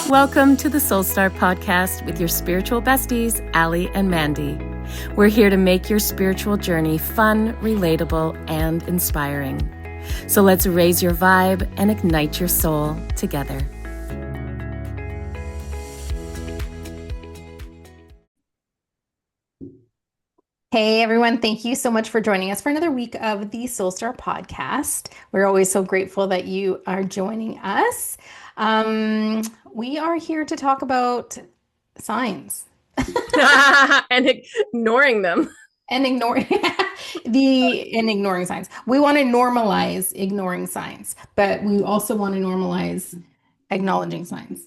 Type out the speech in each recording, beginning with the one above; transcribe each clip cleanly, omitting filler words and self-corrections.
Welcome to the Soul Star Podcast with your spiritual besties, Allie and Mandy. We're here to make your spiritual journey fun, relatable, and inspiring. So let's raise your vibe and ignite your soul together. Hey everyone, thank you so much for joining us for another week of the Soul Star Podcast. We're always so grateful that you are joining us. We are here to talk about signs And ignoring them. and ignoring ignoring signs. We want to normalize ignoring signs, but we also want to normalize acknowledging signs.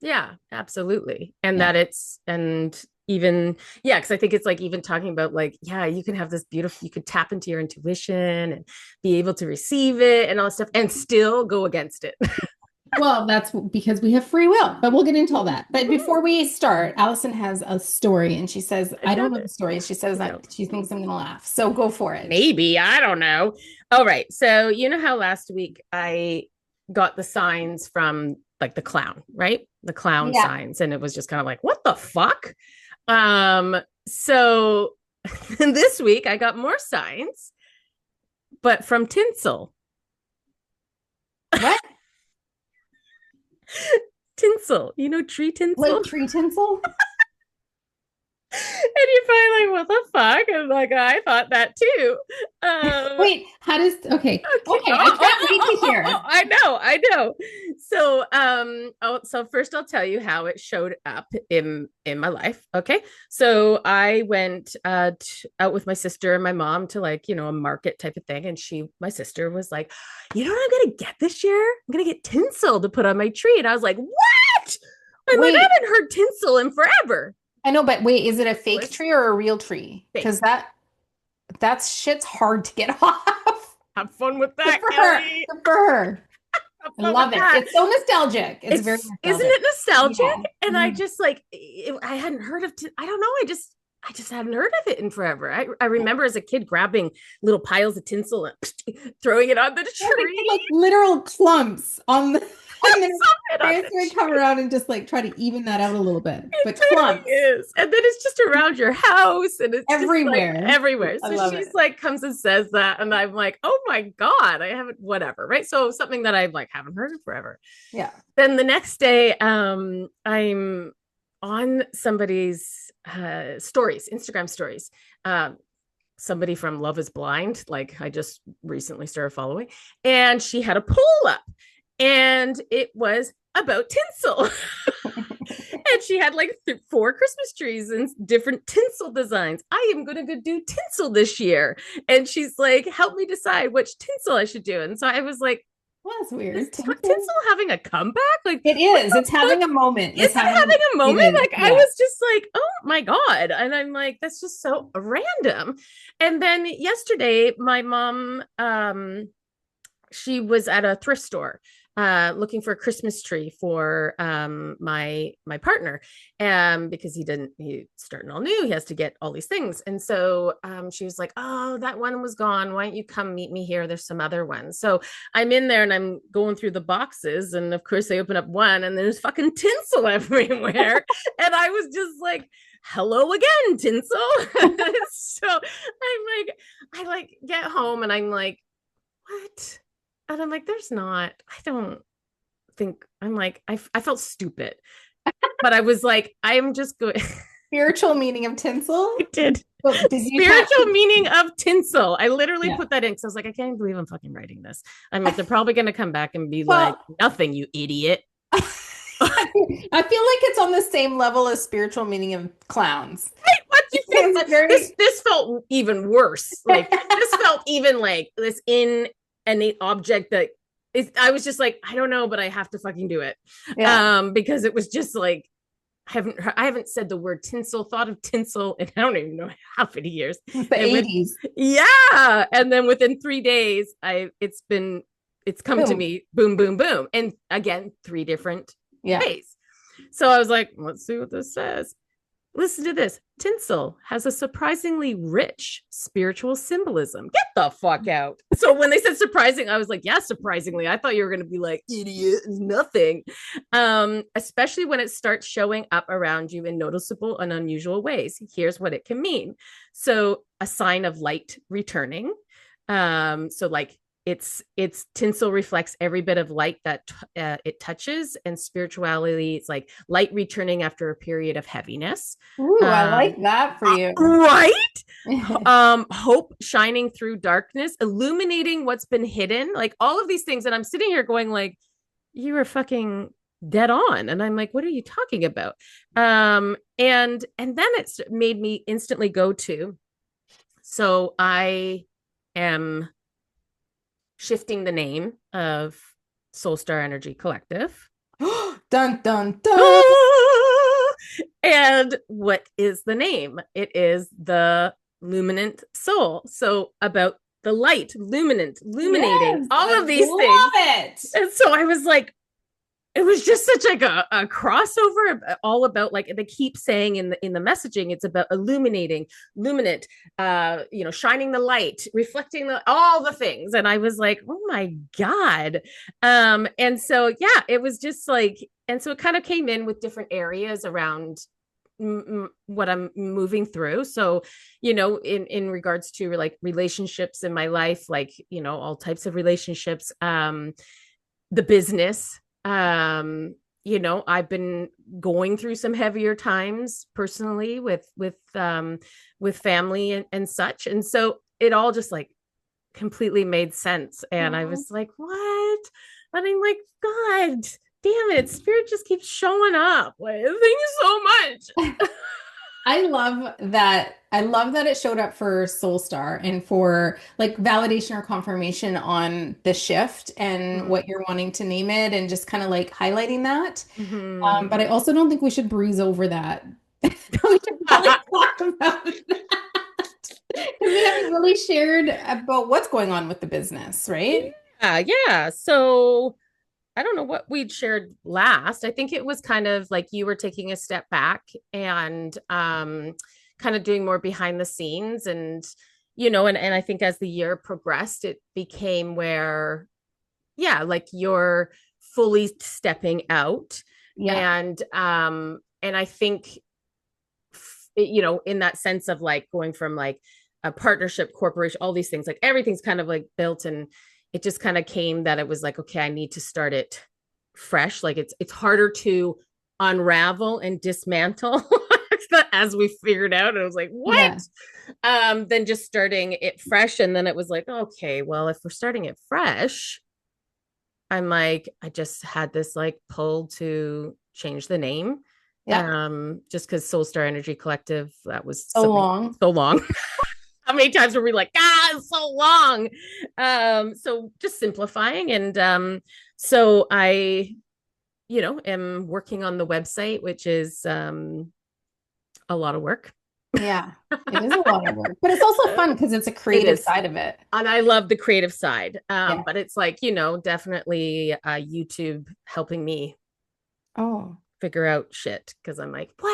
Yeah, absolutely. And that it's, and even, because I think it's like even talking about like, you can have this beautiful, you could tap into your intuition and be able to receive it and all that stuff and still go against it. Well, that's because we have free will, but we'll get into all that. But before we start, Allison has a story and she says, I don't know the story. She says that she thinks I'm going to laugh. So go for it. Maybe, I don't know. All right. So you know how last week I got the signs from like the clown, right? The clown signs. And it was just kind of like, what the fuck? So this week I got more signs, but from tinsel. What? Tinsel, tree tinsel. Like tree tinsel? And you're probably like, what the fuck? And like, I thought that too. Wait, how does okay. I can't wait to hear. I know. So first I'll tell you how it showed up in my life. Okay. So I went out with my sister and my mom to like, a market type of thing. And my sister was like, you know what I'm gonna get this year? I'm gonna get tinsel to put on my tree. And I was like, what? I haven't heard tinsel in forever. I know, but wait, is it a fake tree or a real tree? Because that shit's hard to get off. Have fun with that, Kelly. Good for her. I love it. It's so nostalgic. It's very nostalgic. Isn't it nostalgic? Yeah. And I just like, I hadn't heard of, I don't know. I just hadn't heard of it in forever. I remember as a kid grabbing little piles of tinsel and throwing it on the tree. Like literal clumps on the I would come around and just like try to even that out a little bit. But clumps. Is. And then it's just around your house and it's everywhere. Just like everywhere. So she's like comes and says that. And I'm like, oh my God, I haven't, whatever. Right. So something that I like haven't heard of forever. Yeah. Then the next day, I'm on somebody's Instagram stories. Somebody from Love is Blind, like I just recently started following, and she had a poll up. And it was about tinsel. And she had like 4 Christmas trees and different tinsel designs. I am going to go do tinsel this year. And she's like, help me decide which tinsel I should do. And so I was like, well, that's weird. Is tinsel having a comeback? Like it is. It's having a moment. It's having a moment. Like I was just like, oh my God. And I'm like, that's just so random. And then yesterday, my mom, she was at a thrift store looking for a Christmas tree for my partner, because he's starting all new. He has to get all these things. And so she was like, oh, that one was gone. Why don't you come meet me here? There's some other ones. So I'm in there and I'm going through the boxes. And of course I open up one and there's fucking tinsel everywhere. And I was just like, hello again, tinsel. So I like get home and I'm like, what? And I'm like, there's not, I don't think, I'm like, I felt stupid, but I was like, I'm just good. Spiritual meaning of tinsel? I did. Spiritual meaning of tinsel. I literally put that in because I was like, I can't even believe I'm fucking writing this. I'm like, they're probably going to come back and be like, nothing, you idiot. I feel like it's on the same level as spiritual meaning of clowns. Right? What do you think? This felt even worse. Like this felt even like this innate object that I was just like, I don't know, but I have to fucking do it. Because it was just like, I haven't said the word tinsel, thought of tinsel, and I don't even know how many years. The 80s. Yeah. And then within 3 days, it's come to me, boom, boom, boom. And again, 3 different ways. So I was like, let's see what this says. Listen to this. Tinsel has a surprisingly rich spiritual symbolism. Get the fuck out. So when they said surprising, I was like, yeah, surprisingly. I thought you were going to be like, idiot, nothing. Especially when it starts showing up around you in noticeable and unusual ways. Here's what it can mean. So a sign of light returning. So like it's tinsel reflects every bit of light that it touches, and spirituality it's like light returning after a period of heaviness. Ooh, I um like that for you. right. Hope shining through darkness, illuminating what's been hidden, like all of these things. And I'm sitting here going like, you were fucking dead on. And I'm like, what are you talking about? And then it's made me instantly go to, so I am shifting the name of Soul Star Energy Collective. Dun dun dun. And what is the name? It is the Luminant Soul. So about the light, luminant, illuminating, Yes, all I of these things. love it. And so I was like, it was just such like a crossover, all about like they keep saying in the messaging, it's about illuminating, luminant, shining the light, reflecting all the things. And I was like, oh my god. And so yeah, it was just like, and so it kind of came in with different areas around what I'm moving through. So, in regards to like relationships in my life, like, all types of relationships, the business, I've been going through some heavier times personally with family and such. And so it all just like completely made sense. And I Oh. was like, what? And I'm like, God damn it, spirit just keeps showing up. Like, thank you so much. I love that. I love that it showed up for Soulstar and for like validation or confirmation on the shift and what you're wanting to name it and just kind of like highlighting that. Mm-hmm. But I also don't think we should breeze over that. We should probably talk about that because we haven't really shared about what's going on with the business, right? Yeah. So I don't know what we'd shared last. I think it was kind of like you were taking a step back and kind of doing more behind the scenes. And, and I think as the year progressed, it became where, yeah, like you're fully stepping out. Yeah. And I think, in that sense of like going from like a partnership, corporation, all these things, like everything's kind of like built, and it just kind of came that it was like, okay, I need to start it fresh. Like it's harder to unravel and dismantle as we figured out. And I was like, what? Yeah. Then just starting it fresh. And then it was like, okay, well, if we're starting it fresh, I'm like, I just had this like pull to change the name. Yeah. Just because Soul Star Energy Collective, that was So long. so long. How many times were we like, it's so long? So just simplifying. And so I, am working on the website, which is a lot of work. Yeah. It is a lot of work, but it's also fun because it's a It creative is. side of it. And I love the creative side. Yeah. But it's like, definitely YouTube helping me Oh. figure out shit, because I'm like, how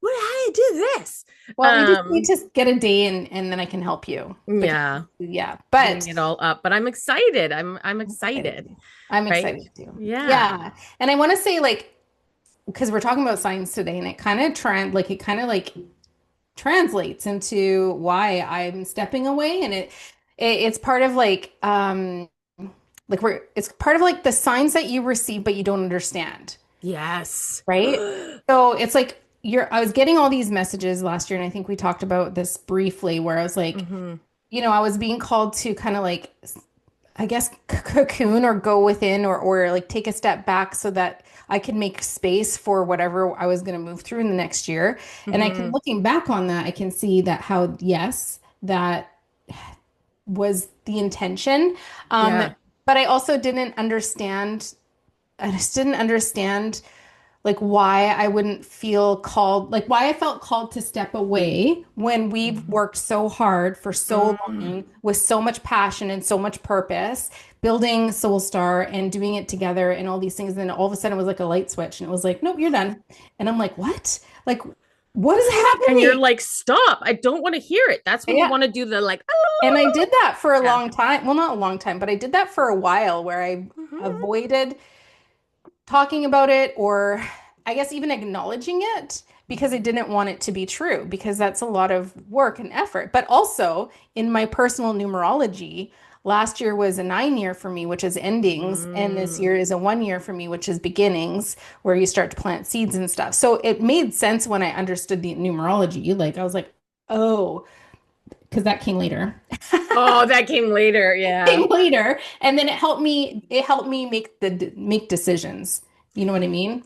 do you do this? Well, we just need to get a day and then I can help you. Because, Yeah, yeah, getting but it all up. But I'm excited. I'm I'm excited excited. too. I'm Right? excited too. Yeah. Yeah. And I want to say like because we're talking about science today and it kind of translates into why I'm stepping away and it's part of like we're it's part of like the signs that you receive but you don't understand. Yes. Right? So it's like I was getting all these messages last year, and I think we talked about this briefly, where I was like, Mm-hmm. I was being called to kind of like, I guess, cocoon or go within or like take a step back so that I could make space for whatever I was going to move through in the next year. And I can, Mm-hmm. looking back on that, I can see that how, yes, that was the intention. Yeah. But I also didn't understand. I just didn't understand like why I wouldn't feel called, like why I felt called to step away when we've worked so hard for so Mm-hmm. long with so much passion and so much purpose, building Soul Star and doing it together and all these things. And then all of a sudden it was like a light switch and it was like, nope, you're done. And I'm like, what? Like, what is And you're happening? like, stop, I don't want to hear it. That's when you Yeah. want to do the like, And I did that for a yeah. long time. Well, not a long time, but I did that for a while where I Mhm. avoided talking about it or I guess even acknowledging it because I didn't want it to be true because that's a lot of work and effort. But also in my personal numerology, last year was a 9 year for me, which is endings, and this Mm. year is a 1 year for me, which is beginnings, where you start to plant seeds and stuff. So it made sense when I understood the numerology. Like I was like, oh, because that came later. Oh, that came later. Yeah. Came later, and then it helped me make decisions. You know what I mean?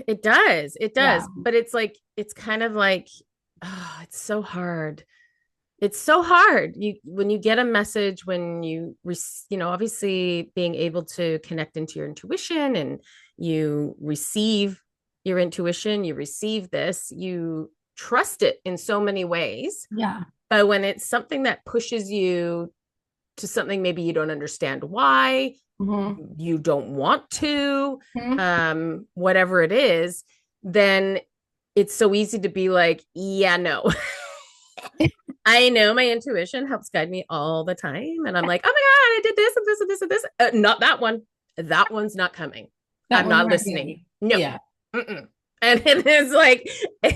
It does. It Yeah. does. But it's like, it's kind of like, oh, it's so hard. It's so hard. You when you get a message, when obviously being able to connect into your intuition and you receive your intuition, you receive this, you trust it in so many ways. Yeah. But when it's something that pushes you to something maybe you don't understand why, Hmm. you don't want to, Hmm. whatever it is, then it's so easy to be like, yeah, no. I know my intuition helps guide me all the time. And I'm like, oh my God, I did this and this and this and this. Not that one. That one's not coming. That I'm one's not not listening. good. No. Yeah. Mm-mm. And it is like,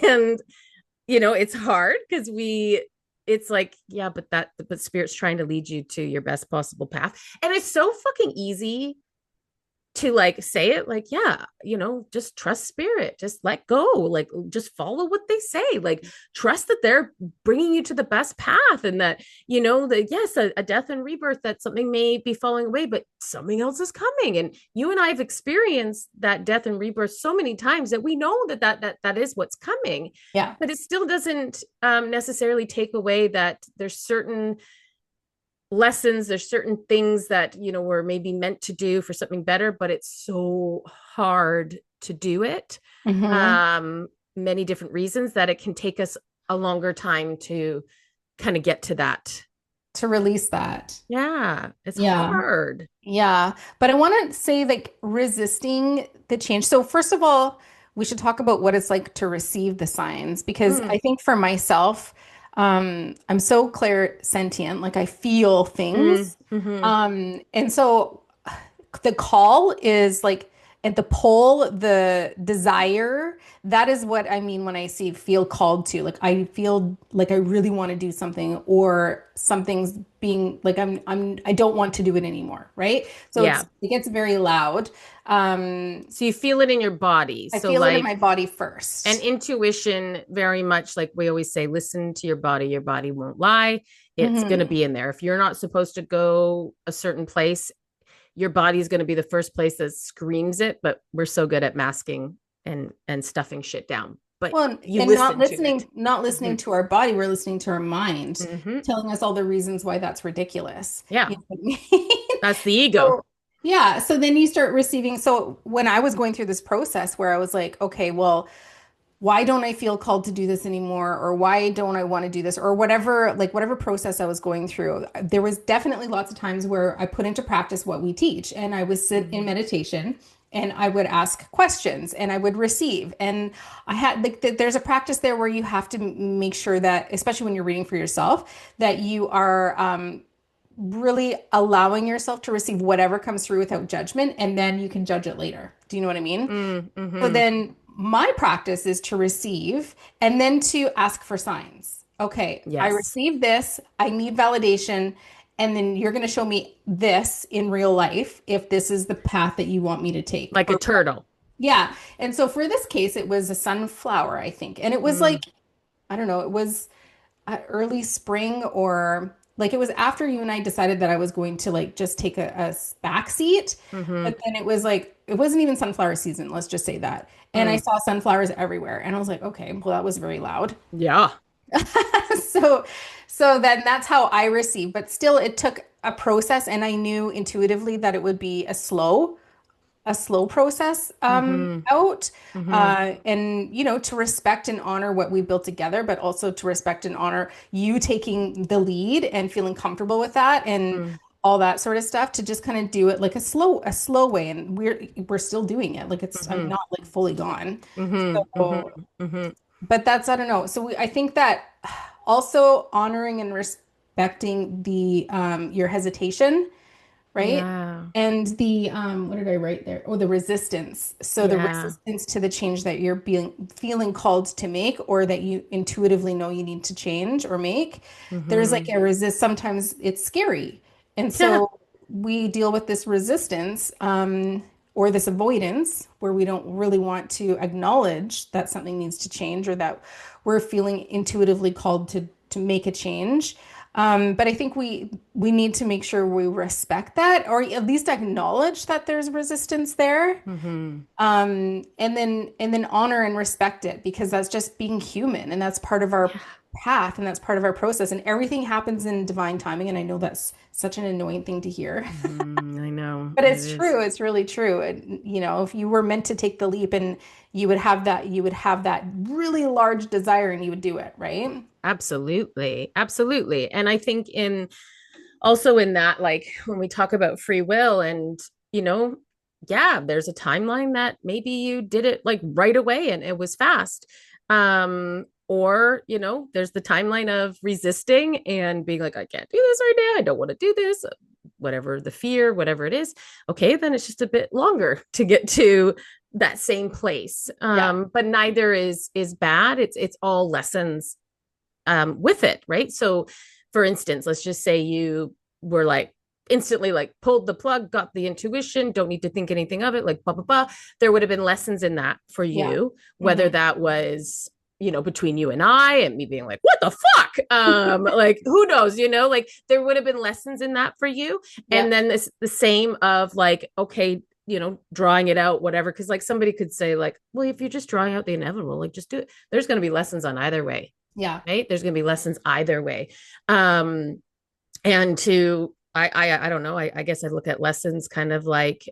and it's hard because it's like, yeah, but spirit's trying to lead you to your best possible path. And it's so fucking easy to like say it like, yeah, just trust spirit, just let go, like just follow what they say, like trust that they're bringing you to the best path, and that that yes, a death and rebirth, that something may be falling away but something else is coming. And you and I have experienced that death and rebirth so many times that we know that is what's coming. Yeah. But it still doesn't necessarily take away that there's certain lessons, there's certain things that we're maybe meant to do for something better, but it's so hard to do it. Hmm. um Many different reasons that it can take us a longer time to kind of get to that. To release that. Yeah, it's Yeah. hard. Yeah. But I want to say like resisting the change. So first of all, we should talk about what it's like to receive the signs because I Mm, think for myself, I'm so clairsentient, like I feel mm, things. mm-hmm. And so the call is like at the pull, the desire, that is what I mean when I see feel called to. Like I feel like I really want to do something or something's being like I don't want to do it anymore, right? So Yeah, it gets very loud. so you feel it in your body, I so feel it in like, my body and first. intuition, very much like we always say, listen to your body won't lie. It's going to Hmm. be in there. If you're not supposed to go a certain place, your body's going to be the first place that screams it. But we're so good at masking and stuffing shit down, but Well, you and not listen to it. listening, not listening Mm-hmm. to our body, we're listening to our mind, Mm-hmm. telling us all the reasons why that's ridiculous. Yeah, You know what I mean? that's the ego. So, yeah, so then you start receiving. So when I was going through this process where I was like, okay, well, why don't I feel called to do this anymore? Or why don't I want to do this? Or whatever, like whatever process I was going through, there was definitely lots of times where I put into practice what we teach. And I would sit in Mm-hmm. meditation and I would ask questions and I would receive. And I had like there's a practice there where you have to make sure that, especially when you're reading for yourself, that you are really allowing yourself to receive whatever comes through without judgment, and then you can judge it later. Do you know what I mean? So Mm-hmm. then my practice is to receive and then to ask for signs. Okay, I Yes, received this, I need validation, and then you're going to show me this in real life if this is the path that you want me to take. like a Or turtle. yeah. And so for this case, it was a sunflower, I think. And it was Mm, like, I don't know, it was early spring or like it was after you and I decided that I was going to like just take a back seat. mm-hmm. But then it was like, it wasn't even sunflower season, let's just say that. And I Mm, saw sunflowers everywhere. And I was like, okay, well, that was very loud. yeah. So, so then that's how I received. But still, it took a process. And I knew intuitively that it would be a slow process Mm-hmm. out Mm-hmm. and to respect and honor what we built together, but also to respect and honor you taking the lead and feeling comfortable with that and Mm, all that sort of stuff to just kind of do it like a slow way. And we're still doing it, like it's I'm mm-hmm. not like fully gone. Mm-hmm. So Mm-hmm. Mm-hmm. but that's, I don't know. So I think that also honoring and respecting the your hesitation, right? Yeah. And the what did I write there? Oh, the resistance. So the Yeah. resistance to the change that you're being feeling called to make or that you intuitively know you need to change or make. There's like Hmm. a resist. Sometimes it's scary. And Yeah. so we deal with this resistance or this avoidance where we don't really want to acknowledge that something needs to change or that we're feeling intuitively called to make a change. But I think we need to make sure we respect that or at least acknowledge that there's resistance there. Hmm. And then honor and respect it because that's just being human and that's part of our Yeah. path and that's part of our process and everything happens in divine timing. And I know that's such an annoying thing to hear. I know But it it's is. true. It's really true. And, if you were meant to take the leap and you would have that really large desire and you would do it, right? Absolutely. Absolutely. And I think in also in that, like when we talk about free will and, you know, yeah, there's a timeline that maybe you did it like right away and it was fast. Or, there's the timeline of resisting and being like, I can't do this right now. I don't want to do this, whatever the fear, whatever it is. Okay, then it's just a bit longer to get to that same place. Yeah. But neither is bad. It's all lessons with it, right? So, for instance, let's just say you were like instantly like pulled the plug, got the intuition, don't need to think anything of it, like blah blah blah. There would have been lessons in that for Yeah. you, whether Hmm. that was between you and I and me being like what the fuck like who knows, like there would have been lessons in that for you. Yeah. And then this the same of like okay, drawing it out, whatever, because like somebody could say like, well, if you're just drawing out the inevitable, like just do it. There's going to be lessons on either way, Yeah. right? There's going to be lessons either way. And to I don't know. I guess I look at lessons kind of like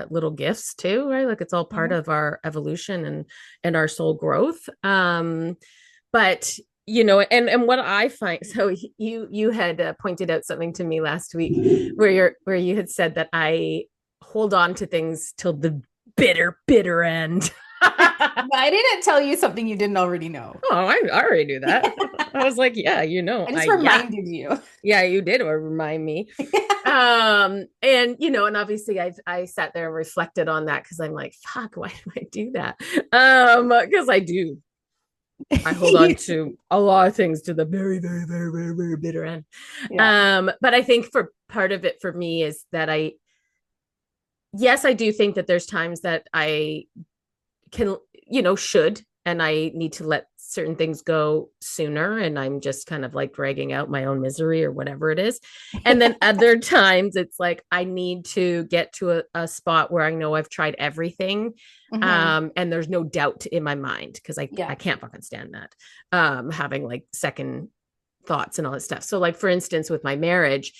little gifts too, right? Like it's all part Mhm. of our evolution and our soul growth. But and what I find, so you had pointed out something to me last week where you had said that I hold on to things till the bitter end. I didn't tell you something you didn't already know. Oh, I already knew that. I was like, yeah, I just yeah, reminded you. yeah, you did remind me. And and obviously I sat there and reflected on that because I'm like, fuck, why do I do that? Because I hold on to a lot of things to the very, very, very, very, very bitter end. Yeah. But I think for part of it for me is that yes, I do think that there's times that I can, should, and I need to let certain things go sooner. And I'm just kind of like dragging out my own misery or whatever it is. And then other times it's like I need to get to a spot where I know I've tried everything. Hmm. And there's no doubt in my mind because I Yeah. can't fucking stand that. Having like second thoughts and all that stuff. So, like, for instance, with my marriage,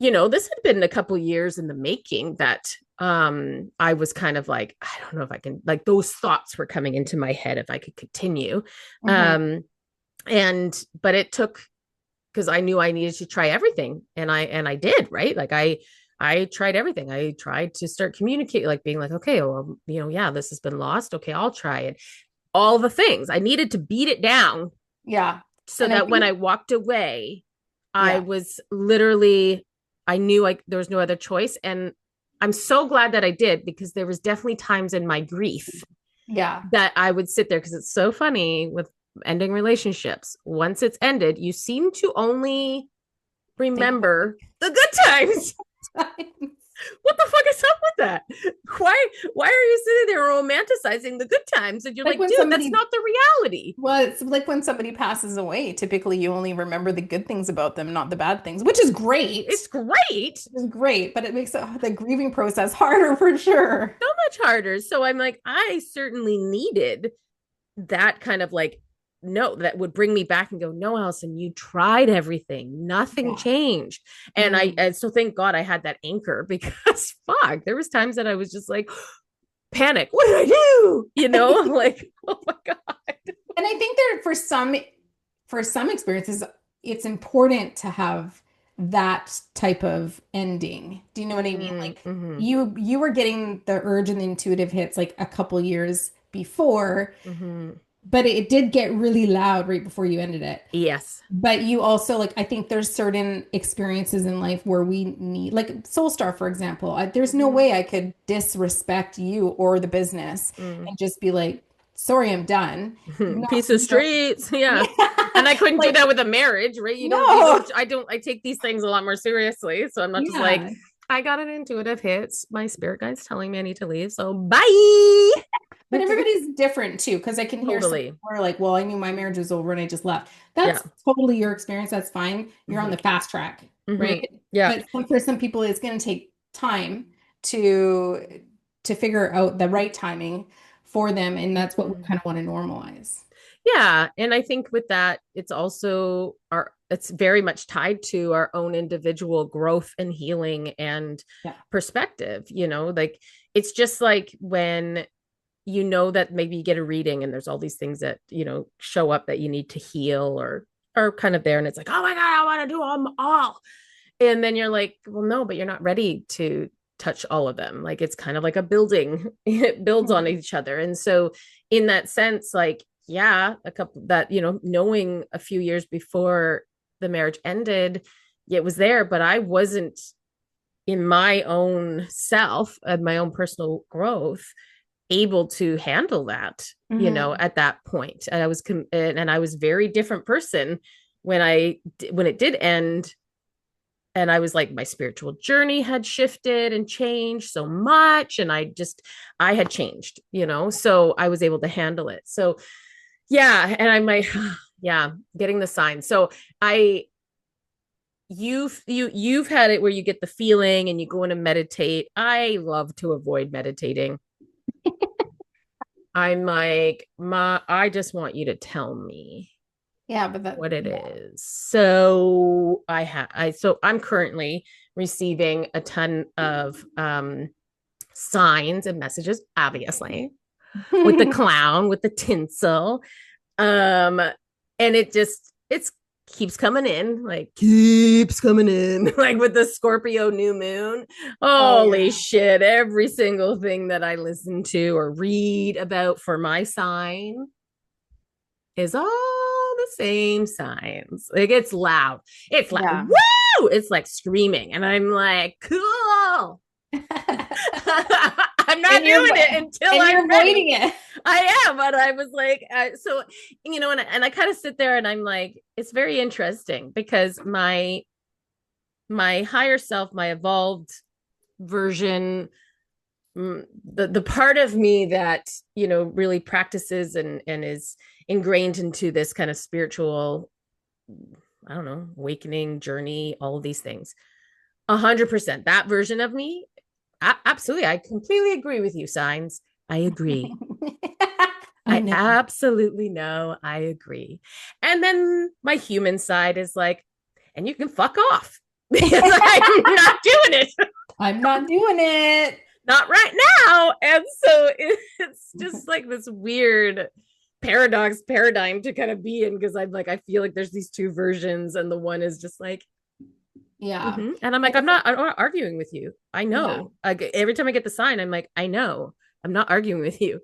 this had been a couple years in the making that I was kind of like, I don't know if I can, like, those thoughts were coming into my head if I could continue. Hmm. um but it took, because I knew I needed to try everything, and I did, right? Like I tried everything. I tried to start communicating, like being like, okay, well, yeah, this has been lost, okay, I'll try it. All the things I needed to beat it down Yeah. so And I that when think, I walked away, I yeah. was literally, I knew there was no other choice. And I'm so glad that I did, because there was definitely times in my grief Yeah. that I would sit there, because it's so funny with ending relationships. Once it's ended, you seem to only Think about remember the good times. it. What the fuck is up with that? Why are you sitting there romanticizing the good times? And you're Like like, when dude, that's somebody, not the reality. well, it's like when somebody passes away, typically you only remember the good things about them, not the bad things, which is great. It's great. Which is great, but it makes the grieving process harder for sure. So much harder. So I'm like, I certainly needed that kind of like no, that would bring me back and go, no, Allison, you tried everything, nothing Yeah. changed. And Mm. and so thank God I had that anchor, because fuck, there was times that I was just like, panic, what did I do? Like, oh my God. And I think that for some experiences, it's important to have that type of ending. Do you know what I mean? Mm-hmm, Like mm-hmm, you were getting the urge and the intuitive hits like a couple years before, mm-hmm. but it did get really loud right before you ended it. Yes. But you also like, I think there's certain experiences in life where we need, like Soul Star, for example. There's no Mhm. way I could disrespect you or the business Mm. and just be like, sorry, I'm done. Not, Piece of streets. Yeah. And I couldn't do like, that with a marriage, right? You no. don't, I take these things a lot more seriously. So I'm not just like, Yeah. I got an intuitive hit. My spirit guide's telling me I need to leave. So bye. But everybody's different too, because I can hear some Totally. people are like, well, I knew my marriage was over and I just left. Yeah. That's totally your experience. That's fine. You're on Hmm. the fast track, Hmm. right? Yeah. But for some people, it's going to take time to figure out the right timing for them, and that's what we Mhm. kind of want to normalize. Yeah. And I think with that, it's also it's very much tied to our own individual growth and healing and Yeah. perspective, like it's just like when that maybe you get a reading and there's all these things that, show up that you need to heal or are kind of there. And it's like, oh my God, I want to do them all. And then you're like, well, no, but you're not ready to touch all of them. Like it's kind of like a building, it builds on Mhm. each other. And so, in that sense, like, yeah, a couple that, knowing a few years before the marriage ended, it was there, but I wasn't in my own self and my own personal growth able to handle that, Mhm. at that point. And I was very different person when it did end. And I was like, my spiritual journey had shifted and changed so much. And I had changed, so I was able to handle it. So, yeah. And I'm like, yeah, getting the signs. So I, you've had it where you get the feeling and you go in and meditate. I love to avoid meditating. I'm like, I just want you to tell me Yeah, but what it is. So I'm currently receiving a ton of signs and messages, obviously, with the yeah. clown, with the tinsel. Um, and it's keeps coming in, like keeps coming in, like with the Scorpio new moon. Oh Holy yeah. shit, every single thing that I listen to or read about for my sign is all the same signs. Like it's loud. It's like, Yeah. woo! It's like screaming. And I'm like, cool. I'm not And you're doing it until and I'm you're ready. avoiding it. I am, but I was like, so and I kind of sit there and I'm like, it's very interesting because my higher self, my evolved version, the part of me that really practices and is ingrained into this kind of spiritual, I don't know, awakening journey, all of these things. 100%. That version of me, absolutely. I completely agree with you, signs. I agree. I I know. absolutely know. I agree. And then my human side is like, and you can fuck off because I'm not doing it. I'm not doing it. Not right now. And so it's just like this weird paradigm to kind of be in because I'm like, I feel like there's these two versions, and the one is just like, Yeah. and I'm like, I'm not arguing with you. I Yeah. know. Like every time I get the sign, I'm like, I know. I'm not arguing with you,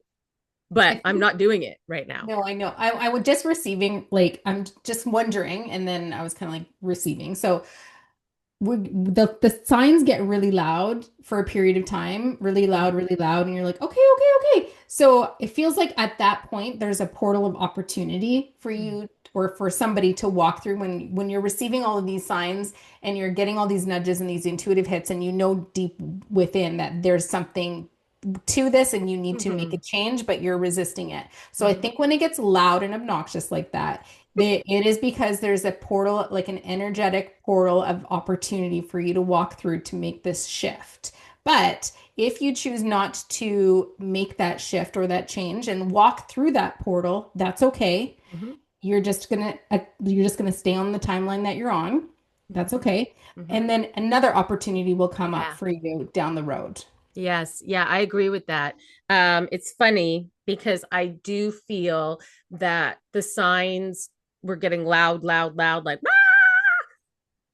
but I I'm think not doing it right now. no, I know. I was just receiving, like, I'm just wondering, and then I was kind of like receiving. So the signs get really loud for a period of time, Mhm. really loud, and you're like, okay, okay, okay. So it feels like at that point there's a portal of opportunity for you or for somebody to walk through when you're receiving all of these signs and you're getting all these nudges and these intuitive hits, and you know deep within that there's something to this and you need to make a Mhm. change, but you're resisting it. So I Mhm. think when it gets loud and obnoxious like that, it is because there's a portal, like an energetic portal of opportunity for you to walk through to make this shift. But if you choose not to make that shift or that change and walk through that portal, that's okay. Mhm. You're just gonna stay on the timeline that you're on. That's Mhm. okay. Mhm. And then another opportunity will come up Yeah. for you down the road. Yes. Yeah, I agree with that. It's funny because I do feel that the signs were getting loud, loud, loud, like, "Ah!"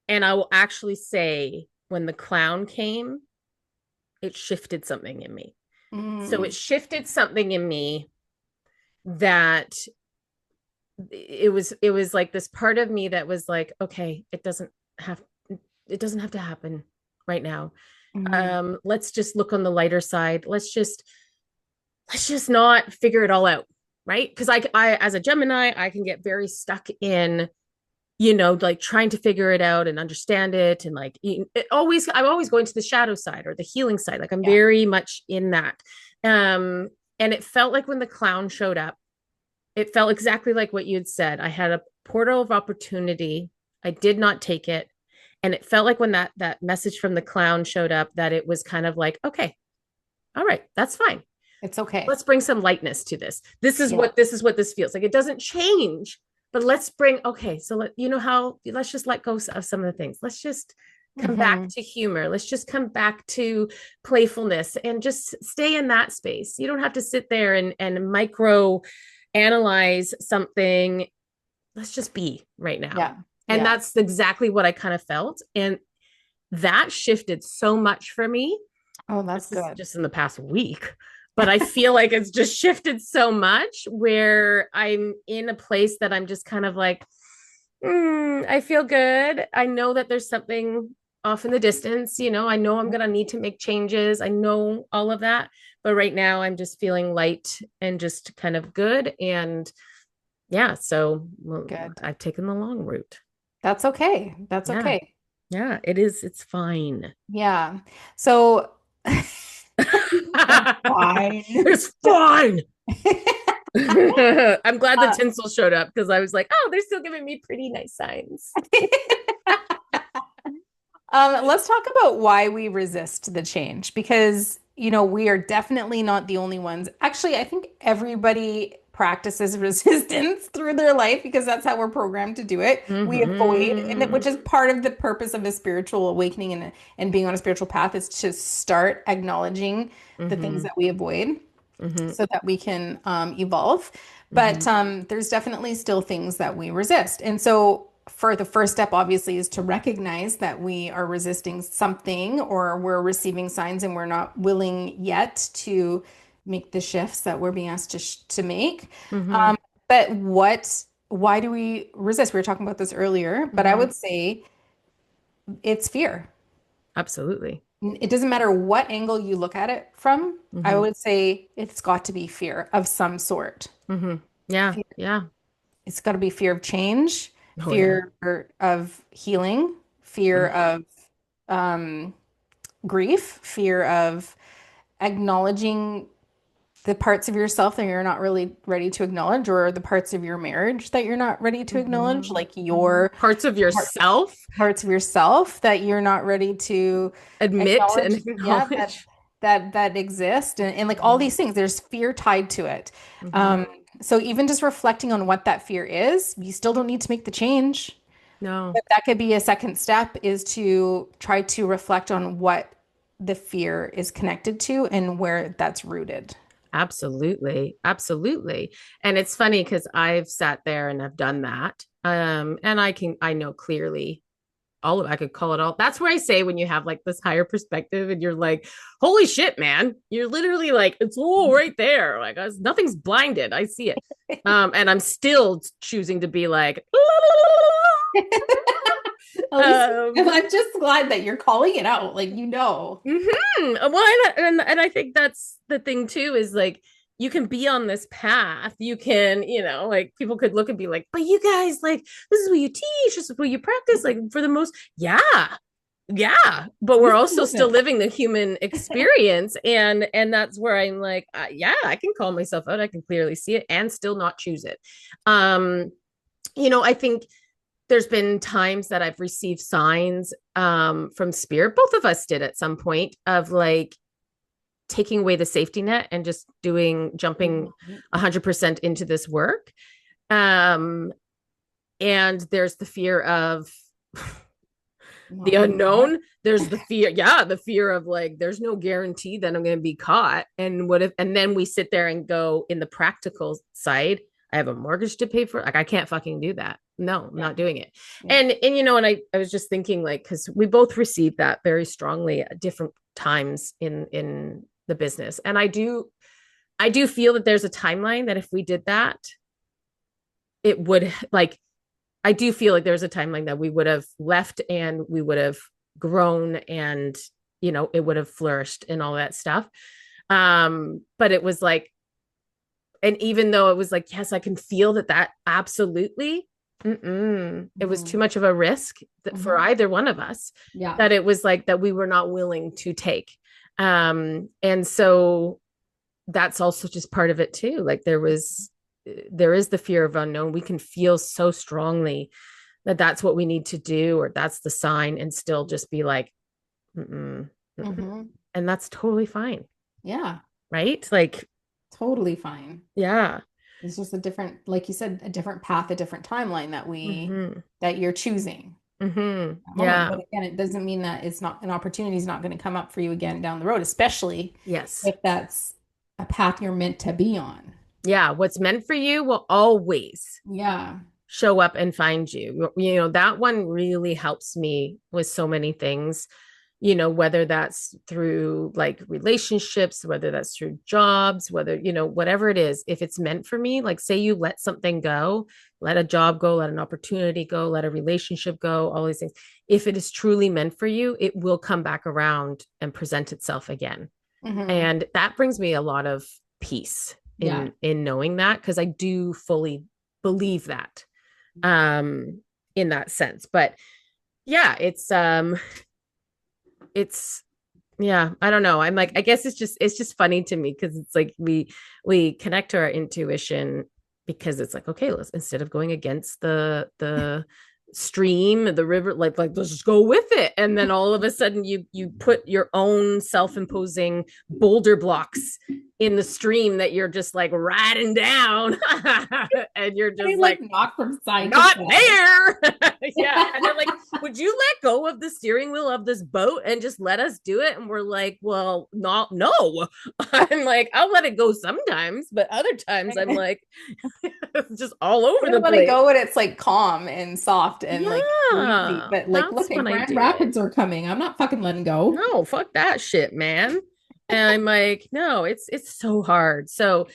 And I will actually say when the clown came, it shifted something in me. So Mm, it shifted something in me that it was like this part of me that was like, okay, have it doesn't have to happen right now. Mhm. Let's just look on the lighter side. Let's just not figure it all out, right? Because I as a Gemini, I can get very stuck in, like trying to figure it out and understand it, and like I'm always going to the shadow side or the healing side. Like I'm Yeah. very much in that. And it felt like when the clown showed up, it felt exactly like what you had said. I had a portal of opportunity. I did not take it. And it felt like when that message from the clown showed up, that it was kind of like, okay, all right, that's fine. It's okay. Let's bring some lightness to this. Yeah. This is what this feels like. It doesn't change, but let's bring, okay, so let's just let go of some of the things. Let's just come back Hmm. to humor. Let's just come back to playfulness and just stay in that space. You don't have to sit there and micro analyze something. Let's just be right now. Yeah. And Yeah. that's exactly what I kind of felt. And that shifted so much for me. Oh, that's This is good. just in the past week, but I feel like it's just shifted so much where I'm in a place that I'm just kind of like, I feel good. I know that there's something off in the distance. I know I'm going to need to make changes. I know all of that. But right now, I'm just feeling light and just kind of good. And yeah, so well, Good. I've taken the long route. That's okay. That's Yeah. okay. Yeah, it is. It's fine. Yeah. So that's fine. It's fine. I'm glad the tinsel showed up because I was like, oh, they're still giving me pretty nice signs. Let's talk about why we resist the change because, we are definitely not the only ones. Actually, I think everybody practices resistance through their life because that's how we're programmed to do it. We avoid, which is Mm-hmm. part of the purpose of a spiritual awakening and being on a spiritual path is to start acknowledging the things Mm-hmm. that we avoid Mm-hmm. so that we can evolve. But Mm-hmm. there's definitely still things that we resist. And so, for the first step, obviously, is to recognize that we are resisting something or we're receiving signs and we're not willing yet to make the shifts that we're being asked to make. Mm-hmm. Um, but why do we resist? We were talking about this earlier, but I Mm-hmm. would say it's fear. Absolutely. It doesn't matter what angle you look at it from. I Mm-hmm. would say it's got to be fear of some sort. Mm-hmm. Yeah. Fear. Yeah. It's got to be fear of change, Oh yeah. fear of healing, fear Mm-hmm. of um, grief, fear of acknowledging the parts of yourself that you're not really ready to acknowledge, or the parts of your marriage that you're not ready to acknowledge, Mm-hmm. like Mm-hmm. your Parts of par- yourself parts of yourself that you're not ready to admit and acknowledge. Yeah, that acknowledge. that exist, and like all Mm-hmm. these things, there's fear tied to it. Mm-hmm. Um, so even just reflecting on what that fear is, you still don't need to make the change. No. But that could be a second step is to try to reflect on what the fear is connected to and where that's rooted. Absolutely. Absolutely. And it's funny because I've sat there and I've done that. And I know clearly I could call it all. That's where I say when you have like this higher perspective and you're like, holy shit, man. You're literally like, it's all right there. Like nothing's blinded. I see it. And I'm still choosing to be like, At least um, I'm just glad that you're calling it out, like you know. Well, and I think that's the thing too, is like you can be on this path. You can, like people could look and be like, but you guys, like, this is what you teach, this is what you practice, like for the most, yeah, yeah. But We we're still also live still it. living the human experience. And that's where I'm like, yeah, I can call myself out. I can clearly see it and still not choose it. Um, I think there's been times that I've received signs from spirit. Both of us did at some point of like taking away the safety net and just jumping Mhm. 100% into this work. Um, and there's the fear of the Not being caught. unknown. There's the fear, yeah, the fear of like, there's no guarantee that I'm going to be caught. And what if, and then we sit there and go in the practical side, I have a mortgage to pay for. Like, I can't fucking do that. No, I'm Yeah, not doing it. yeah. And I was just thinking like, cause we both received that very strongly at different times in the business. And I do feel that there's a timeline that if we did that, it would like, I do feel like there's a timeline that we would have left and we would have grown and, it would have flourished and all that stuff. But it was like, and even though it was like, yes, I can feel that absolutely, it was too Mhm. much of a risk for Mhm. either one of us, Yeah. that it was like that we were not willing to take. And so that's also just part of it too. Like there is the fear of unknown. We can feel so strongly that that's what we need to do, or that's the sign, and still just be like, mm-mm, mm-mm. Hmm. And that's totally fine. Yeah. Right. Like, Totally fine. yeah. It's just a different, like you said, a different path, a different timeline Mm-hmm. that you're choosing Mm-hmm. at that moment. Yeah. But again, it doesn't mean that it's not an opportunity is not going to come up for you again down the road, especially Yes. if that's a path you're meant to be on. Yeah. What's meant for you will always Yeah. show up and find you. That one really helps me with so many things, whether that's through like relationships, whether that's through jobs, whether, whatever it is, if it's meant for me, like say you let something go, let a job go, let an opportunity go, let a relationship go, all these things. If it is truly meant for you, it will come back around and present itself again. Hmm. And that brings me a lot of peace Yeah. in knowing that, because I do fully believe that, um in that sense. But yeah, it's yeah, I don't know, I'm like, I guess it's just funny to me, because it's like we connect to our intuition, because it's like, okay, let's, instead of going against the stream, the river, like let's just go with it. And then all of a sudden you put your own self-imposing boulder blocks in the stream that you're just like riding down. And you're They just like like, knock from side to not side. there. Yeah. And they're like, would you let go of the steering wheel of this boat and just let us do it? And we're like, well, not, no. I'm like, I'll let it go sometimes, but other times I'm like, it's just all over I the let it place. go when it's like calm and soft and like breezy. Yeah. But like, That's look at when I Grand do it. Rapids are coming. I'm not fucking letting go. No, fuck that shit, man. And I'm like, no, it's so hard. So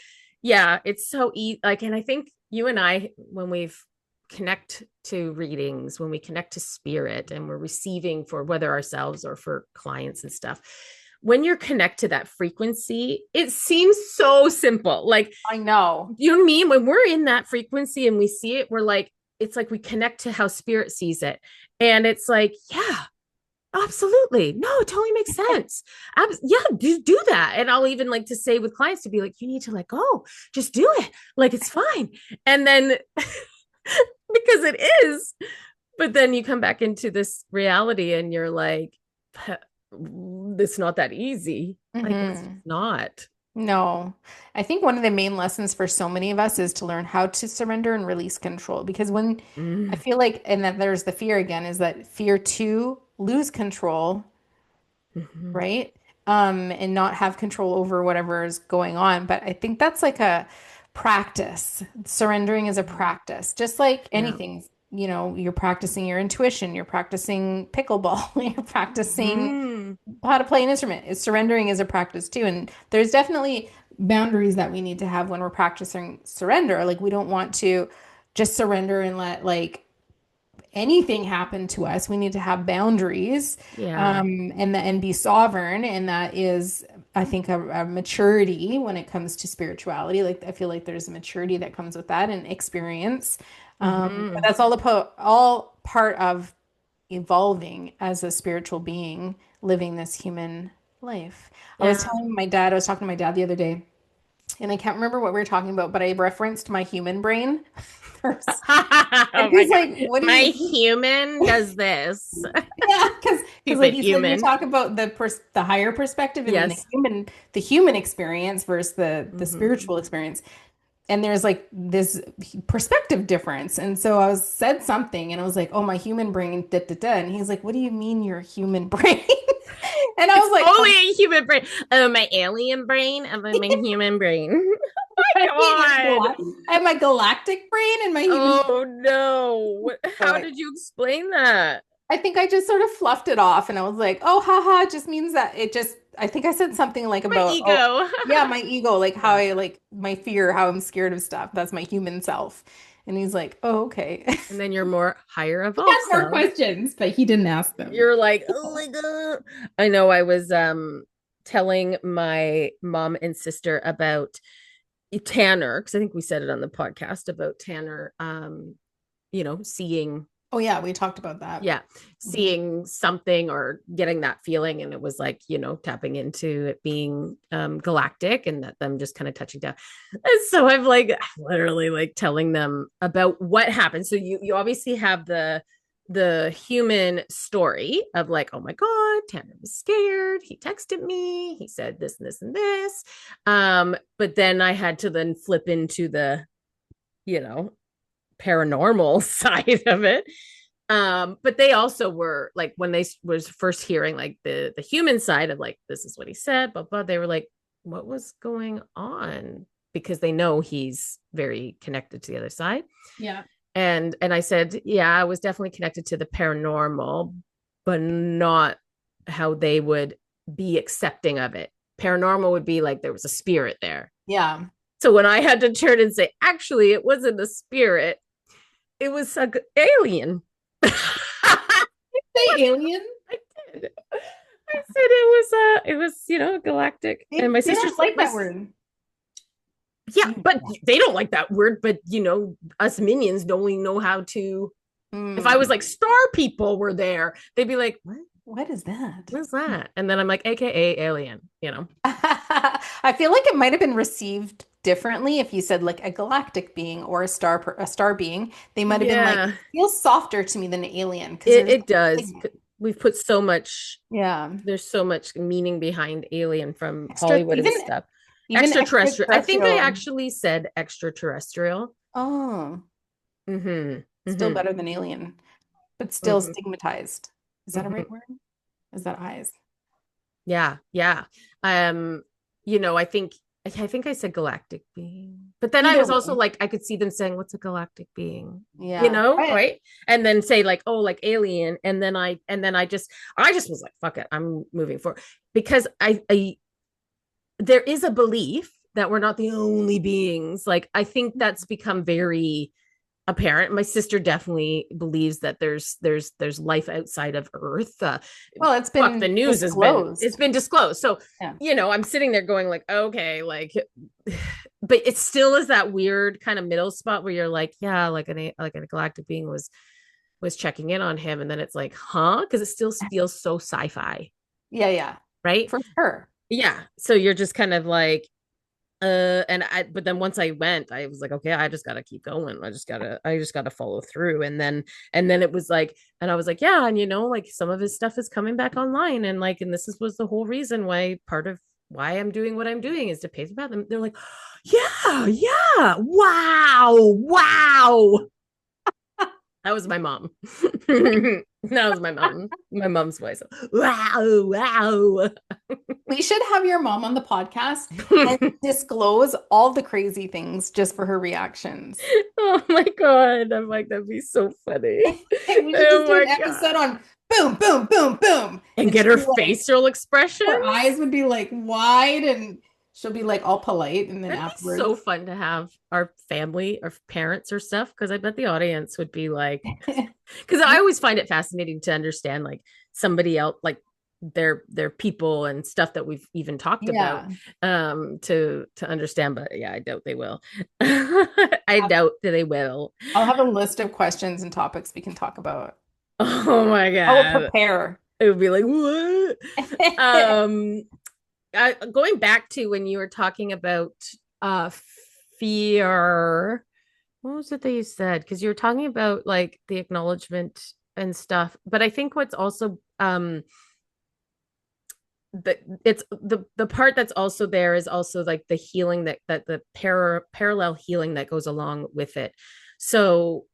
yeah, it's so like, and I think you and I, when we've connect to readings, when we connect to spirit and we're receiving for whether ourselves or for clients and stuff, when you're connect to that frequency, it seems so simple. Like, I know. you know what I mean? When we're in that frequency and we see it, we're like, it's like we connect to how spirit sees it. And it's like, yeah, absolutely. No, it totally makes sense. Yeah, do that. And I'll even like to say with clients to be like, you need to let go. Just do it. Like it's fine. And then because it is, but then you come back into this reality and you're like, it's not that easy. Like it's Hmm. not. No, I think one of the main lessons for so many of us is to learn how to surrender and release control. Because when I Mm. feel like, and that there's the fear again, is that fear to lose control, Mm-hmm. right? And not have control over whatever is going on. But I think that's like a practice. Surrendering is a practice, just like Yeah. anything. You're practicing your intuition, you're practicing pickleball, you're practicing Mm-hmm. how to play an instrument. Is surrendering is a practice too. And there's definitely boundaries that we need to have when we're practicing surrender. Like we don't want to just surrender and let like anything happen to us. We need to have boundaries, Yeah. and be sovereign. And that is, I think, a maturity when it comes to spirituality. Like I feel like there's a maturity that comes with that and experience. But Mm-hmm. that's all part of evolving as a spiritual being, living this human life. Yeah. I was talking to my dad the other day, and I can't remember what we were talking about, but I referenced my human brain first. And Oh my he's God. like, "What do My you mean?" human does this. Yeah, because like Stupid you said, you're human. talking about the higher perspective and then Yes. the human experience versus the Mm-hmm. spiritual experience. And there's like this perspective difference. And so I was said something and I was like, oh, my human brain, da, da, da. And he's like, what do you mean your human brain? And I It's was like, totally a human brain. Oh, my alien brain and then my human brain. I mean, My God. I have my galactic brain and my human Oh no. How brain. did you explain that? I think I just sort of fluffed it off and I was like, oh, haha, it just means that I think I said something like My about, oh, ego. yeah, my ego, like how Yeah. I like my fear, how I'm scared of stuff. That's my human self. And he's like, oh, okay. And then you're more higher He evolved has more self. questions, but he didn't ask them. You're like, oh my God. I know I was telling my mom and sister about Tanner, because I think we said it on the podcast about Tanner seeing, Oh yeah, we talked about that. yeah, Mhm. seeing something or getting that feeling. And it was like, tapping into it being galactic and that them just kind of touching down. And so I'm like literally like telling them about what happened. So you obviously have the human story of like, oh my God, Tanner was scared. He texted me. He said this and this and this. But then I had to then flip into the, you know, paranormal side of it. But they also were like when they was first hearing like the human side of like this is what he said, but they were like, what was going on? Because they know he's very connected to the other side. Yeah. And I said, yeah, I was definitely connected to the paranormal, but not how they would be accepting of it. Paranormal would be like there was a spirit there. Yeah. So when I had to turn and say, actually, it wasn't a spirit, it was an alien. I Say alien? did. I said it was galactic. And my They sister's don't like my that word. yeah, but they don't like that word. But us minions don't only know how to. If I was Mm. like star people were there, they'd be like, what? What is that? What's that? And then I'm like, AKA alien. I feel like it might have been received differently if you said like a galactic being or a star being. They might have been like, Yeah, it feels softer to me than an alien because it, there's it does. like, We've put so much, yeah, there's so much meaning behind alien from extra Hollywood and stuff. even Extraterrestrial. I think I extraterrestrial. actually said extraterrestrial. Oh, Mm-hmm. still Mm-hmm. better than alien, but still Mm-hmm. stigmatized. Is that a Mm-hmm. right word? Is that eyes? Yeah, yeah. Um, I think I said galactic being, but then I Either was also way. like, I could see them saying, "What's a galactic being?" Yeah. But Right? And then say like, "Oh, like alien," and then I just was like, "Fuck it, I'm moving forward," because I there is a belief that we're not the only beings. Like, I think that's become very apparent. My sister definitely believes that there's life outside of Earth. well, it's Fuck, the been news has been it's disclosed. been disclosed. So Yeah. I'm sitting there going like, okay, like, but it still is that weird kind of middle spot where you're like, yeah, like a galactic being was checking in on him, and then it's like, huh, because it still feels so sci-fi, Yeah, yeah. right? For sure. Yeah. So you're just kind of like, but then once I went, I was like, okay, I just gotta keep going. I just gotta follow through. And then it was like, and I was like, yeah, and like some of his stuff is coming back online, and like, and was the whole reason why part of why I'm doing what I'm doing is to pay them back. They're like, yeah, yeah, wow, wow. That was my mom. That was my mom. My mom's voice. Wow, wow. We should have your mom on the podcast and disclose all the crazy things just for her reactions. Oh my God. I'm like, that'd be so funny. We should just Oh do my an episode God. on boom, boom, boom, boom. And And get she'll her be like, facial expressions. her eyes would be like wide and she'll be like all polite. And then That'd be so afterwards, fun to have our family or parents or stuff. Cause I bet the audience would be like, because I always find it fascinating to understand like somebody else, like their people and stuff that we've even talked about yeah. to understand. But yeah, I doubt they will. I doubt that they will. I'll have a list of questions and topics we can talk about. Oh my I will God. prepare. It would be like, what? Um, going back to when you were talking about uh fear, what was it that you said? Because you were talking about like the acknowledgement and stuff. But I think what's also the it's the part that's also there is also like the healing that the parallel healing that goes along with it. So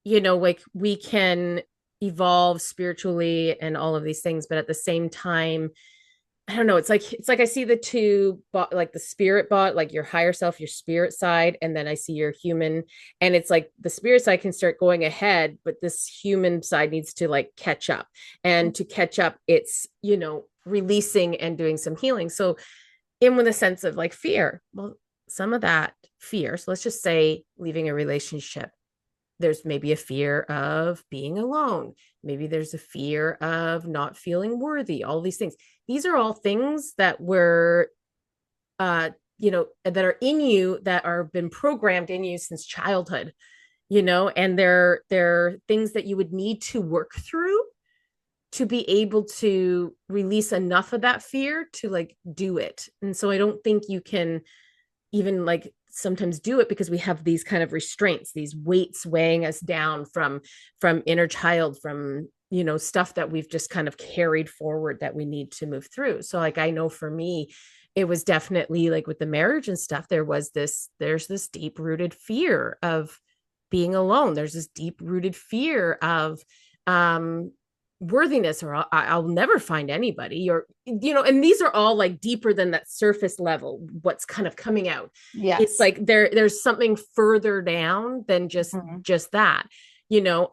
like we can evolve spiritually and all of these things, but at the same time, I don't know. It's like I see the two, like the spirit bot, like your higher self, your spirit side, and then I see your human, and it's like the spirit side can start going ahead, but this human side needs to like catch up, and to catch up, it's releasing and doing some healing. So in with a sense of like fear, well, some of that fear, so let's just say leaving a relationship, there's maybe a fear of being alone, maybe there's a fear of not feeling worthy, all these things. These are all things that were that are in you, that are been programmed in you since childhood, and they're things that you would need to work through to be able to release enough of that fear to like do it. And so I don't think you can even like sometimes do it because we have these kind of restraints, these weights weighing us down from inner child, from stuff that we've just kind of carried forward that we need to move through. So like I know for me, it was definitely like with the marriage and stuff, there's this deep rooted fear of being alone. There's this deep rooted fear of worthiness, or I'll never find anybody, or and these are all like deeper than that surface level. What's kind of coming out, it's Yes. like there's something further down than just that.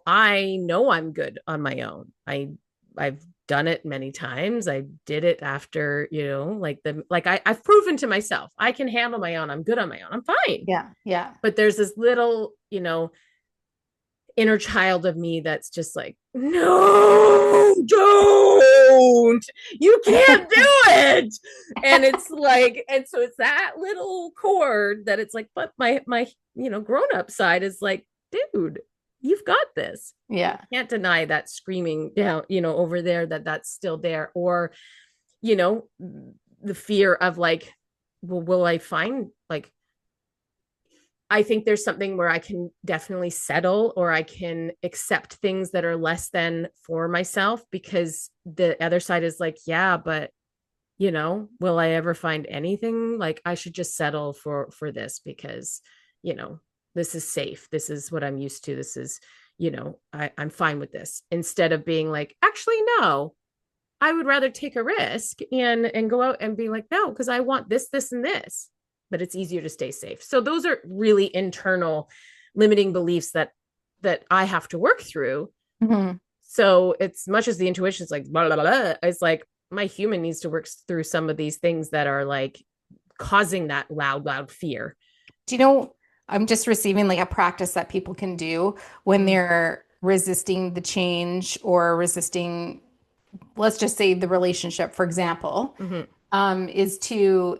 I know I'm good on my own. I've done it many times. I did it after, I've proven to myself I can handle my own. I'm good on my own. I'm fine. Yeah. Yeah. But there's this little, inner child of me that's just like, no, don't, you can't do it. And it's like, and so it's that little chord that it's like, but my grown-up side is like, dude, you've got this. Yeah. Can't deny that screaming down, over there, that's still there. Or the fear of like, well, will I find like, I think there's something where I can definitely settle, or I can accept things that are less than for myself, because the other side is like, yeah, but will I ever find anything? Like I should just settle for this because, this is safe. This is what I'm used to. This is, I'm fine with this, instead of being like, actually, no, I would rather take a risk and go out and be like, no, because I want this, and this, but it's easier to stay safe. So those are really internal limiting beliefs that I have to work through. Mm-hmm. So it's much as the intuition is like, blah, blah, blah, it's like my human needs to work through some of these things that are like causing that loud fear. Do you know, I'm just receiving like a practice that people can do when Mm-hmm. they're resisting the change or resisting, let's just say the relationship, for example, Mm-hmm. is to,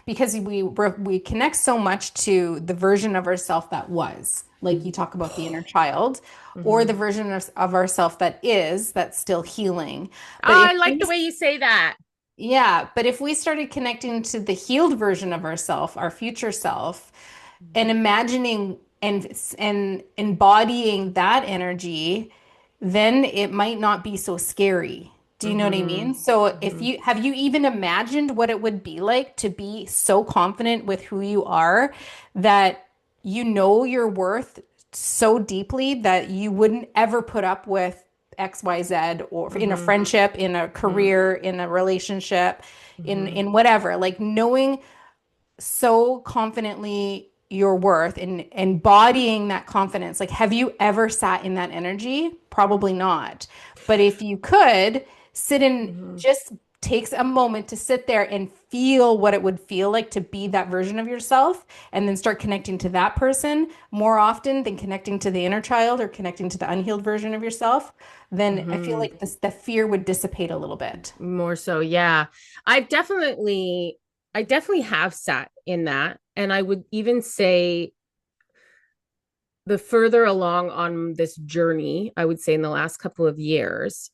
because we connect so much to the version of ourself that was, like you talk about the inner child, or Mm-hmm. the version of ourself that is, that's still healing. But if I like we the way you say that. Yeah, but if we started connecting to the healed version of ourself, our future self, and imagining and embodying that energy, then it might not be so scary. Do you know what I Mm-hmm. mean? So if Mm-hmm. you have you even imagined what it would be like to be so confident with who you are that you know your worth so deeply that you wouldn't ever put up with XYZ, or in a Mm-hmm. friendship, in a Mm-hmm. career, in a relationship, in Mm-hmm. in whatever, like knowing so confidently your worth and embodying that confidence. Like, have you ever sat in that energy? Probably not. But if you could sit in, Mm-hmm. just takes a moment to sit there and feel what it would feel like to be that version of yourself, and then start connecting to that person more often than connecting to the inner child or connecting to the unhealed version of yourself, then I feel Mm-hmm. like the fear would dissipate a little bit. More so, yeah. I definitely have sat in that, and I would even say the further along on this journey, I would say in the last couple of years,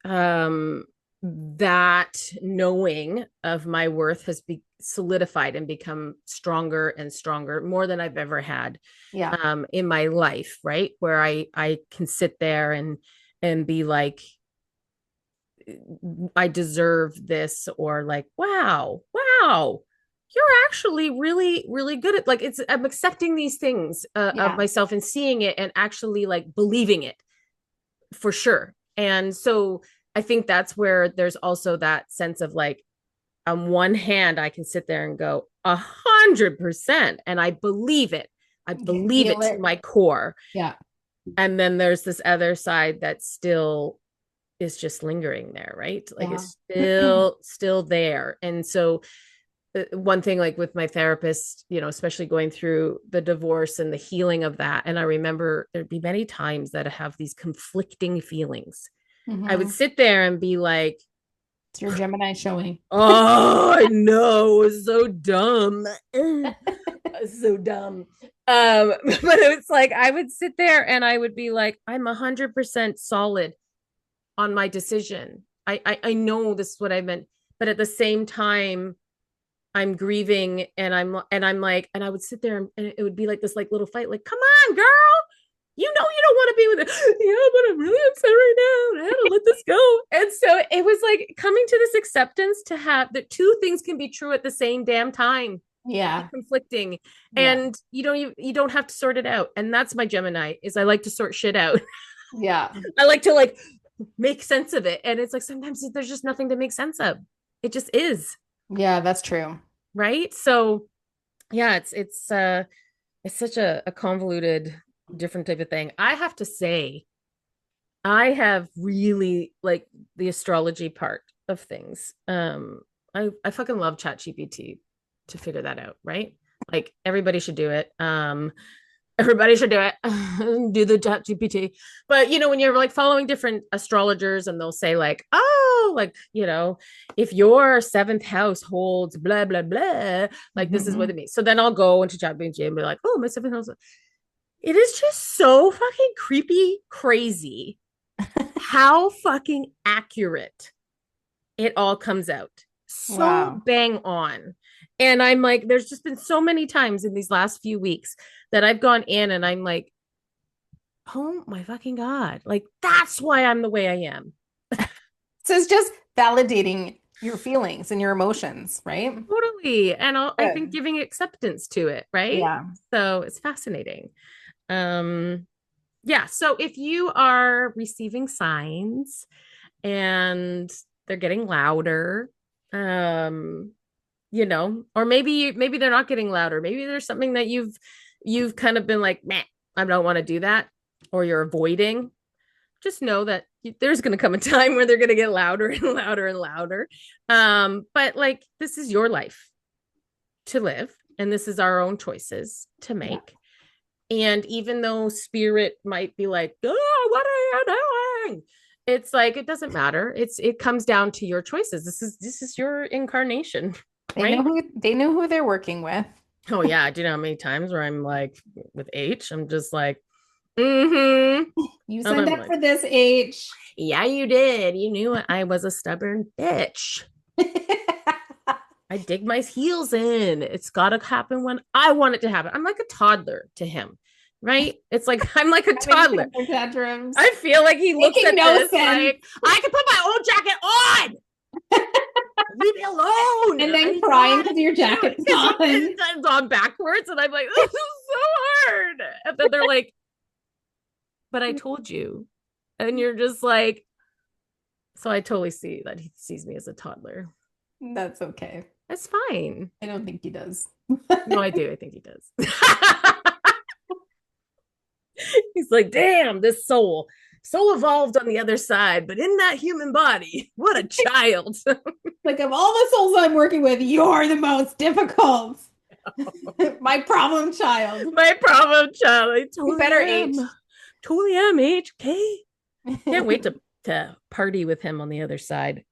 um that knowing of my worth has be solidified and become stronger and stronger, more than I've ever had Yeah. in my life, right? Where I can sit there and be like, I deserve this, or like, wow, you're actually really, really good at, like, it's, I'm accepting these things of Yeah. myself and seeing it and actually like believing it for sure. And so I think that's where there's also that sense of like, on one hand, I can sit there and go 100%, and I believe it. I You can believe feel it to it. my core. Yeah. And then there's this other side that's still is just lingering there, right? Like Yeah. it's still there. And so one thing, like with my therapist, especially going through the divorce and the healing of that, and I remember there'd be many times that I have these conflicting feelings. I would Hmm. sit there and be like, It's your Gemini showing. oh, I know, it was so dumb. So dumb. But it was like I would sit there and I would be like, I'm 100% solid on my decision. I know this is what I meant, but at the same time, I'm grieving and I'm like, and I would sit there and it would be like this like little fight, like, come on, girl. You don't want to be with it. Yeah, but I'm really upset right now. I had to let this go. And so it was like coming to this acceptance to have that two things can be true at the same damn time, Yeah. conflicting, Yeah. and you don't have to sort it out. And that's my Gemini, is I like to sort shit out. Yeah. I like to like make sense of it, and it's like sometimes there's just nothing to make sense of. It just is, Yeah, that's true. right? So yeah, it's such a convoluted different type of thing. I have to say, I have really like the astrology part of things. I fucking love ChatGPT to figure that out, right? Like everybody should do it. Everybody should do it. Do the ChatGPT. But when you're like following different astrologers and they'll say like, oh, like, if your seventh house holds blah blah blah, like this is what Hmm. it means. So then I'll go into ChatGPT and be like, oh, my seventh house. It is just so fucking creepy, crazy how fucking accurate it all comes out. So Wow. bang on. And I'm like, there's just been so many times in these last few weeks that I've gone in and I'm like, oh my fucking God. Like, that's why I'm the way I am. So it's just validating your feelings and your emotions, right? Totally. And I think Good. giving acceptance to it, right? Yeah. So it's fascinating. Um, yeah. So if you are receiving signs and they're getting louder, um, or maybe they're not getting louder. Maybe there's something that you've kind of been like, meh, I don't want to do that, or you're avoiding. Just know that there's going to come a time where they're going to get louder and louder and louder. But like this is your life to live, and this is our own choices to Yeah. make. And even though spirit might be like, oh, what are you doing? It's like it doesn't matter. It comes down to your choices. This is your incarnation, right? They know who they're working with. Oh yeah. Do you know how many times where I'm like with H, I'm just like, mm-hmm. You And signed I'm up like, for this, H. yeah, you did. You knew I was a stubborn bitch. I dig my heels in. It's got to happen when I want it to happen. I'm like a toddler to him, right? It's like I'm like a Having toddler. temper tantrums. I feel like he looks Making at no this sense. like I can put my own jacket on. Leave me alone. And then I'm crying not because your doing jacket's on. it's on backwards, and I'm like, this is so hard. And then they're like, but I told you, and you're just like, so I totally see that he sees me as a toddler. That's okay. That's fine. I don't think he does. No, I do. I think he does. He's like, damn, this soul so evolved on the other side, but in that human body, what a child. Like, of all the souls I'm working with, you're the most difficult. My problem child. My problem child. I You totally better H. am. Totally am, HK. Can't wait to party with him on the other side.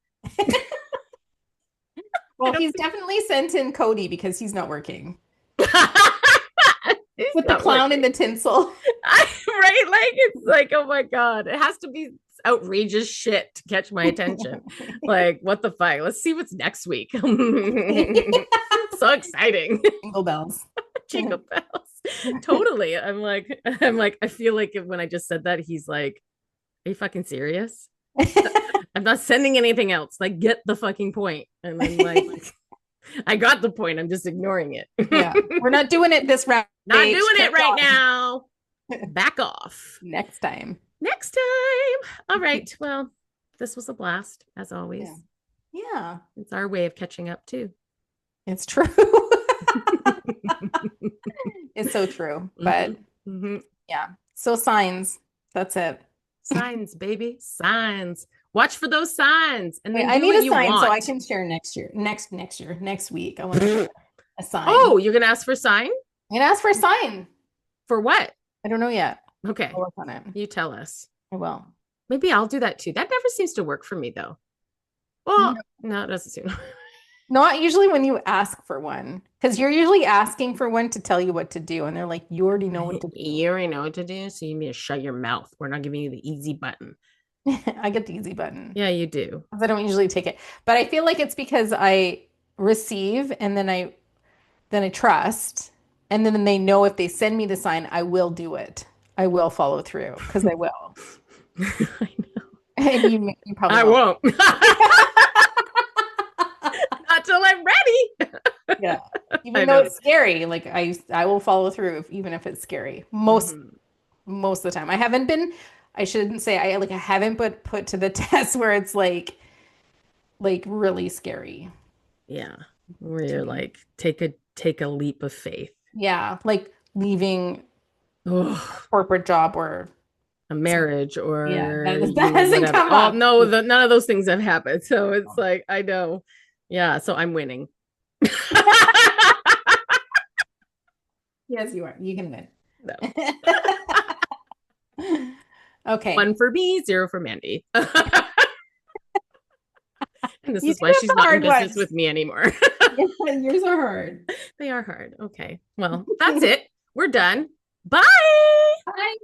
Well, he's definitely sent in Cody because he's not working. It's With the not clown working. and the tinsel. Right? Like it's like, oh my God. It has to be outrageous shit to catch my attention. Like, what the fuck? Let's see what's next week. So exciting. Jingle bells. Jingle bells. Totally. I'm like, I feel like when I just said that, he's like, are you fucking serious? I'm not sending anything else. Like, get the fucking point. And I'm like, I got the point. I'm just ignoring it. Yeah. We're not doing it this round. Not H. doing it Kept right on. now. Back off. Next time. Next time. All right. Well, this was a blast, as always. Yeah. Yeah. It's our way of catching up, too. It's true. It's so true. But Mm-hmm. yeah. So signs. That's it. Signs, baby. Signs. Watch for those signs and Wait, then I do need what a you sign so I want. can share next year. Next week. I want to share a sign. Oh, you're gonna ask for a sign? I'm gonna ask for a sign. For what? I don't know yet. Okay. I'll work on it. You tell us. I will. Maybe I'll do that too. That never seems to work for me though. Well, no, it doesn't seem. Not usually when you ask for one, because you're usually asking for one to tell you what to do, and they're like, you already know what to do. You already know what to do, so you need to shut your mouth. We're not giving you the easy button. I get the easy button. Yeah, you do. I don't usually take it, but I feel like it's because I receive and then I trust, and then they know if they send me the sign, I will do it. I will follow through because I will. I know. And you probably I won't. Not till I'm ready. Yeah. Even though it's scary, like I will follow through even if it's scary. Most of the time. I shouldn't say I haven't put to the test where it's like really scary. Yeah. Where you're like, take a leap of faith. Yeah, like leaving Ugh. a corporate job or A marriage or that hasn't come up. No, none of those things have happened. So it's like, I know. Yeah, so I'm winning. Yes, you are. You can win. No. Okay. 1 for me, 0 for Mandy. And this You is do why have she's the not in hard business ones. with me anymore. Yeah, yours are hard. They are hard. Okay. Well, that's it. We're done. Bye. Bye.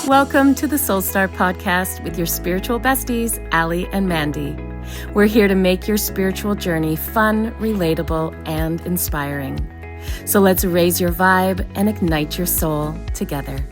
Welcome to the Soul Star Podcast with your spiritual besties, Allie and Mandy. We're here to make your spiritual journey fun, relatable, and inspiring. So let's raise your vibe and ignite your soul together.